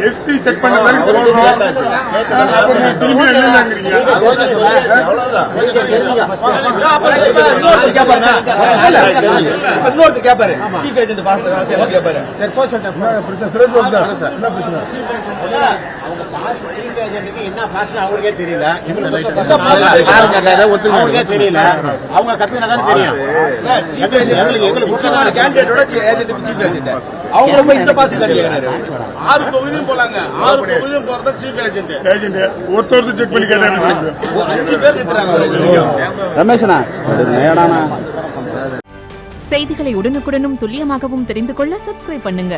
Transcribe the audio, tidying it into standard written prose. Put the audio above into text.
SP check பண்ண மாதிரி இன்னொருத்தர் கேப்பாரு சீஃப் ஏஜென்ட் கேப்பாரு சீஃப் ஏஜென்ட்டுக்கு என்ன பாஷன் அவங்களுக்கே தெரியல, அவங்களுக்கே தெரியல, அவங்க கத்துனாதான் தெரியும். சீஃப் ஏஜென்ட் எங்களுக்கு முக்கியமான கேண்டிடேட்டோட ஏஜென்ட் சீஃப் ஏஜென்ட் அவங்க போய் இந்த பாசி தான் கேட்கறாரு. 6 தொகுதியும் போலாங்க, 6 தொகுதியும் போறத சீஃப் ஏஜென்ட் ஒருத்தர் செக் பண்ணி கேட்டாங்க. 5 பேர் நிற்கிறாங்க. ரமேஷனா செய்திகளை உடனுக்குடனும் துல்லியமாகவும் தெரிந்து கொள்ள சப்ஸ்கிரைப் பண்ணுங்க.